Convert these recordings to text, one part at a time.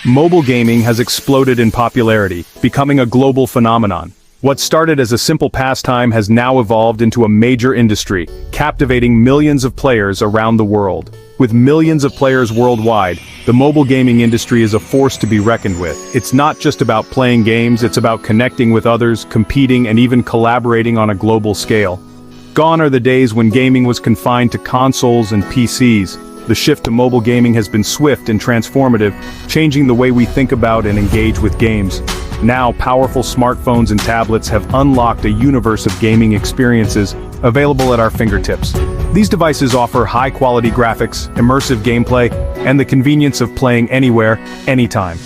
Mobile gaming has exploded in popularity, becoming a global phenomenon. What started as a simple pastime has now evolved into a major industry, captivating millions of players around the world. With millions of players worldwide, the mobile gaming industry is a force to be reckoned with. It's not just about playing games, it's about connecting with others, competing, and even collaborating on a global scale. Gone are the days when gaming was confined to consoles and PCs. The shift to mobile gaming has been swift and transformative, changing the way we think about and engage with games. Now, powerful smartphones and tablets have unlocked a universe of gaming experiences available at our fingertips. These devices offer high-quality graphics, immersive gameplay, and the convenience of playing anywhere, anytime.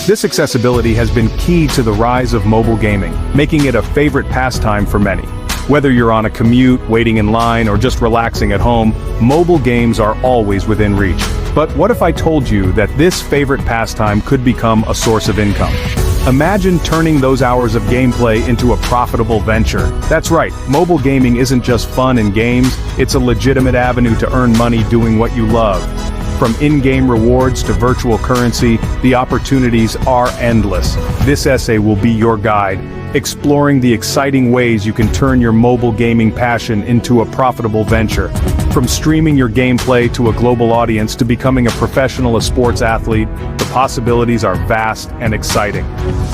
This accessibility has been key to the rise of mobile gaming, making it a favorite pastime for many. Whether you're on a commute, waiting in line, or just relaxing at home, mobile games are always within reach. But what if I told you that this favorite pastime could become a source of income? Imagine turning those hours of gameplay into a profitable venture. That's right, mobile gaming isn't just fun and games, it's a legitimate avenue to earn money doing what you love. From in-game rewards to virtual currency, the opportunities are endless. This essay will be your guide, exploring the exciting ways you can turn your mobile gaming passion into a profitable venture. From streaming your gameplay to a global audience to becoming a professional sports athlete, the possibilities are vast and exciting.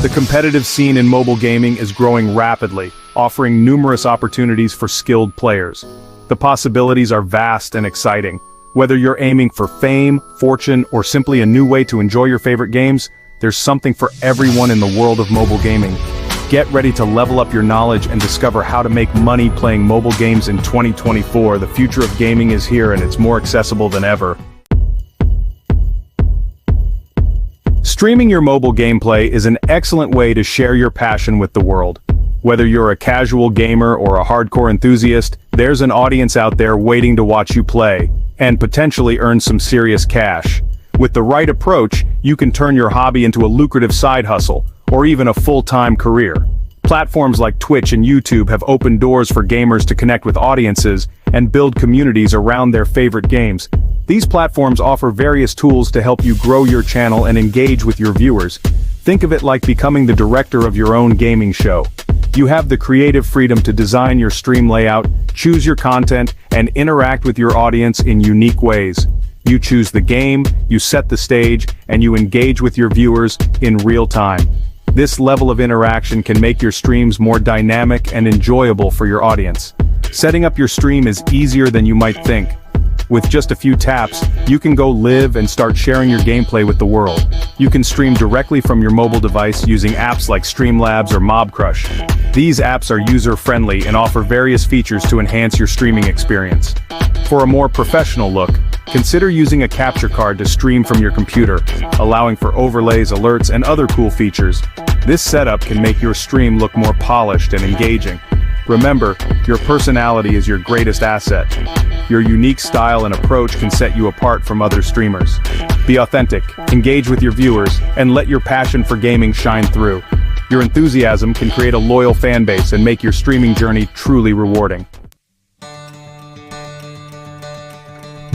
The competitive scene in mobile gaming is growing rapidly, offering numerous opportunities for skilled players. The possibilities are vast and exciting. Whether you're aiming for fame, fortune, or simply a new way to enjoy your favorite games, there's something for everyone in the world of mobile gaming. Get ready to level up your knowledge and discover how to make money playing mobile games in 2024. The future of gaming is here and it's more accessible than ever. Streaming your mobile gameplay is an excellent way to share your passion with the world. Whether you're a casual gamer or a hardcore enthusiast, there's an audience out there waiting to watch you play, and potentially earn some serious cash. With the right approach, you can turn your hobby into a lucrative side hustle, or even a full-time career. Platforms like Twitch and YouTube have opened doors for gamers to connect with audiences and build communities around their favorite games. These platforms offer various tools to help you grow your channel and engage with your viewers. Think of it like becoming the director of your own gaming show. You have the creative freedom to design your stream layout, choose your content, and interact with your audience in unique ways. You choose the game, you set the stage, and you engage with your viewers in real time. This level of interaction can make your streams more dynamic and enjoyable for your audience. Setting up your stream is easier than you might think. With just a few taps, you can go live and start sharing your gameplay with the world. You can stream directly from your mobile device using apps like Streamlabs or Mobcrush. These apps are user-friendly and offer various features to enhance your streaming experience. For a more professional look, consider using a capture card to stream from your computer, allowing for overlays, alerts, and other cool features. This setup can make your stream look more polished and engaging. Remember, your personality is your greatest asset. Your unique style and approach can set you apart from other streamers. Be authentic, engage with your viewers, and let your passion for gaming shine through. Your enthusiasm can create a loyal fan base and make your streaming journey truly rewarding.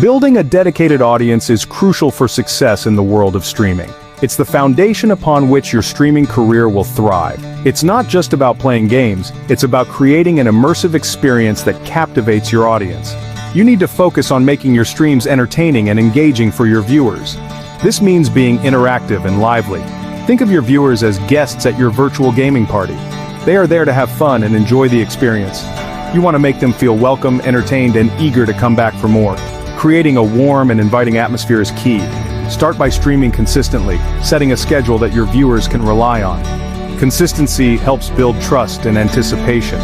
Building a dedicated audience is crucial for success in the world of streaming. It's the foundation upon which your streaming career will thrive. It's not just about playing games, it's about creating an immersive experience that captivates your audience. You need to focus on making your streams entertaining and engaging for your viewers. This means being interactive and lively. Think of your viewers as guests at your virtual gaming party. They are there to have fun and enjoy the experience. You want to make them feel welcome, entertained, and eager to come back for more. Creating a warm and inviting atmosphere is key. Start by streaming consistently, setting a schedule that your viewers can rely on. Consistency helps build trust and anticipation.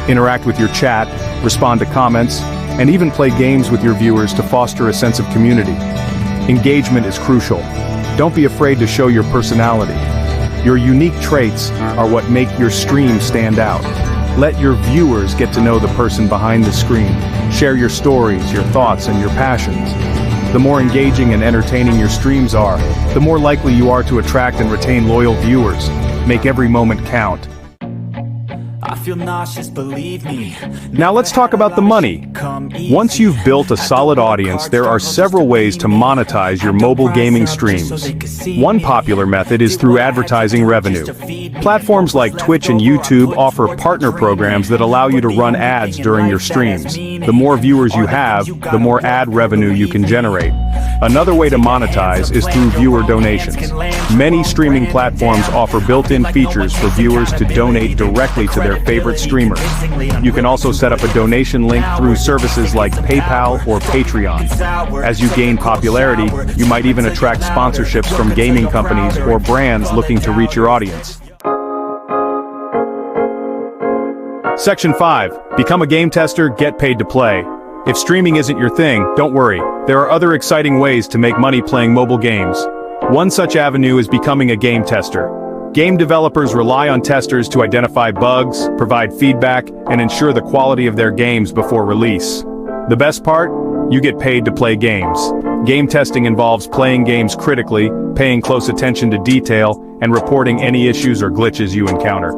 Interact with your chat, respond to comments, and even play games with your viewers to foster a sense of community. Engagement is crucial. Don't be afraid to show your personality. Your unique traits are what make your stream stand out. Let your viewers get to know the person behind the screen. Share your stories, your thoughts, and your passions. The more engaging and entertaining your streams are, the more likely you are to attract and retain loyal viewers. Make every moment count. I feel nauseous, believe me. Now let's talk about the money. Once you've built a solid audience, there are several ways to monetize your mobile gaming streams. One popular method is through advertising revenue. Platforms like Twitch and YouTube offer partner programs that allow you to run ads during your streams. The more viewers you have, the more ad revenue you can generate. Another way to monetize is through viewer donations. Many streaming platforms offer built-in features for viewers to donate directly to their favorite streamers. You can also set up a donation link through services like PayPal or Patreon. As you gain popularity, you might even attract sponsorships from gaming companies or brands looking to reach your audience. Section 5. Become a game tester, get paid to play. If streaming isn't your thing, don't worry. There are other exciting ways to make money playing mobile games. One such avenue is becoming a game tester. Game developers rely on testers to identify bugs, provide feedback, and ensure the quality of their games before release. The best part? You get paid to play games. Game testing involves playing games critically, paying close attention to detail, and reporting any issues or glitches you encounter.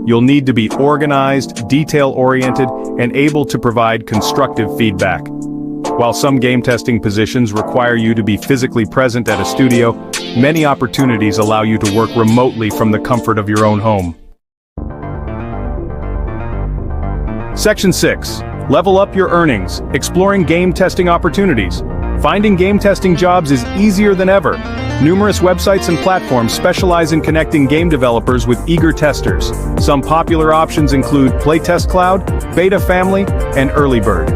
You'll need to be organized, detail-oriented, and able to provide constructive feedback. While some game testing positions require you to be physically present at a studio, many opportunities allow you to work remotely from the comfort of your own home. Section 6. Level up your earnings, exploring game testing opportunities. Finding game testing jobs is easier than ever. Numerous websites and platforms specialize in connecting game developers with eager testers. Some popular options include Playtest Cloud, Beta Family, and Early Bird.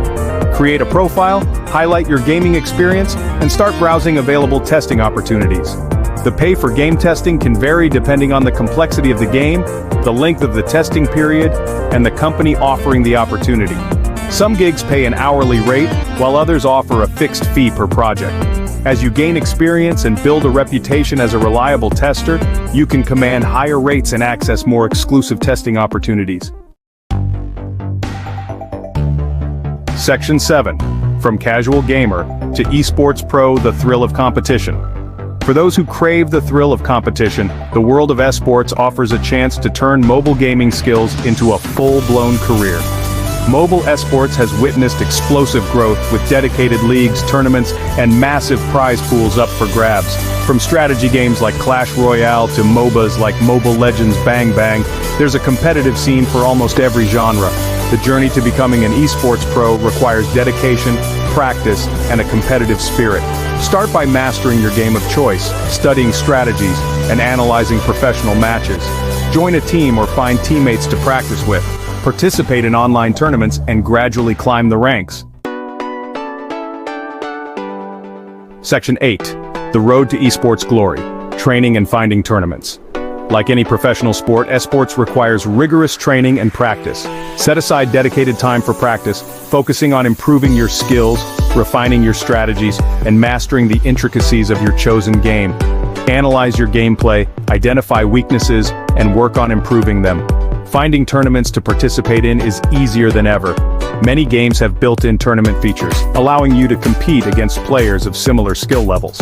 Create a profile, highlight your gaming experience, and start browsing available testing opportunities. The pay for game testing can vary depending on the complexity of the game, the length of the testing period, and the company offering the opportunity. Some gigs pay an hourly rate, while others offer a fixed fee per project. As you gain experience and build a reputation as a reliable tester, you can command higher rates and access more exclusive testing opportunities. Section 7. From casual gamer to esports pro, the thrill of competition. For those who crave the thrill of competition, the world of esports offers a chance to turn mobile gaming skills into a full-blown career. Mobile esports has witnessed explosive growth with dedicated leagues, tournaments, and massive prize pools up for grabs. From strategy games like Clash Royale to MOBAs like Mobile Legends Bang Bang, there's a competitive scene for almost every genre. The journey to becoming an esports pro requires dedication, practice, and a competitive spirit. Start by mastering your game of choice, studying strategies, and analyzing professional matches. Join a team or find teammates to practice with. Participate in online tournaments and gradually climb the ranks. Section 8. The road to esports glory. Training and finding tournaments. Like any professional sport, esports requires rigorous training and practice. Set aside dedicated time for practice, focusing on improving your skills, refining your strategies, and mastering the intricacies of your chosen game. Analyze your gameplay, identify weaknesses, and work on improving them. Finding tournaments to participate in is easier than ever. Many games have built-in tournament features, allowing you to compete against players of similar skill levels.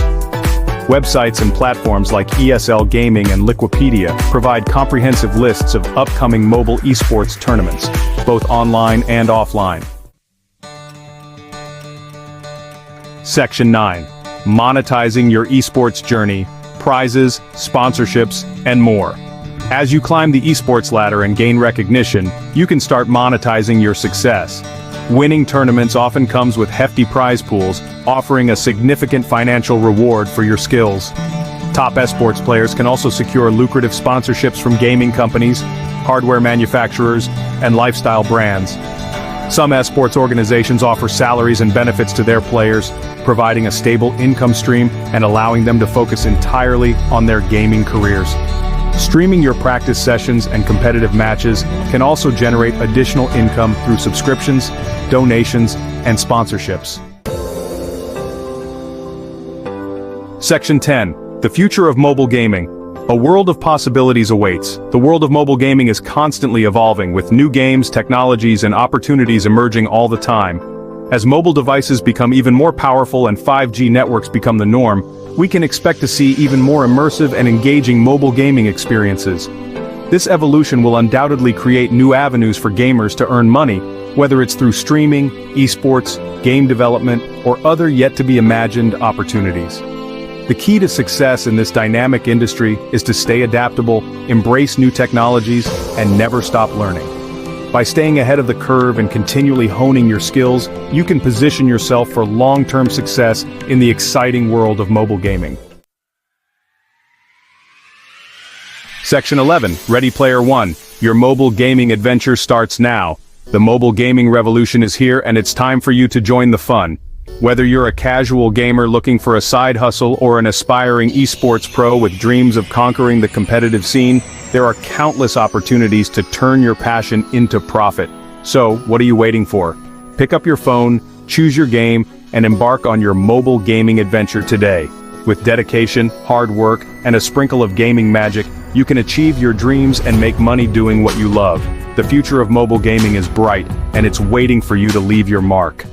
Websites and platforms like ESL Gaming and Liquipedia provide comprehensive lists of upcoming mobile esports tournaments, both online and offline. Section 9. Monetizing your esports journey, prizes, sponsorships, and more. As you climb the esports ladder and gain recognition, you can start monetizing your success. Winning tournaments often comes with hefty prize pools, offering a significant financial reward for your skills. Top esports players can also secure lucrative sponsorships from gaming companies, hardware manufacturers, and lifestyle brands. Some esports organizations offer salaries and benefits to their players, providing a stable income stream and allowing them to focus entirely on their gaming careers. Streaming your practice sessions and competitive matches can also generate additional income through subscriptions, donations, and sponsorships. Section 10. The future of mobile gaming. A world of possibilities awaits. The world of mobile gaming is constantly evolving, with new games, technologies, and opportunities emerging all the time. As mobile devices become even more powerful and 5G networks become the norm, we can expect to see even more immersive and engaging mobile gaming experiences. This evolution will undoubtedly create new avenues for gamers to earn money, whether it's through streaming, esports, game development, or other yet-to-be-imagined opportunities. The key to success in this dynamic industry is to stay adaptable, embrace new technologies, and never stop learning. By staying ahead of the curve and continually honing your skills, you can position yourself for long-term success in the exciting world of mobile gaming. Section 11, Ready Player One. Your mobile gaming adventure starts now. The mobile gaming revolution is here, and it's time for you to join the fun. Whether you're a casual gamer looking for a side hustle or an aspiring esports pro with dreams of conquering the competitive scene, there are countless opportunities to turn your passion into profit. So, what are you waiting for? Pick up your phone, choose your game, and embark on your mobile gaming adventure today. With dedication, hard work, and a sprinkle of gaming magic, you can achieve your dreams and make money doing what you love. The future of mobile gaming is bright, and it's waiting for you to leave your mark.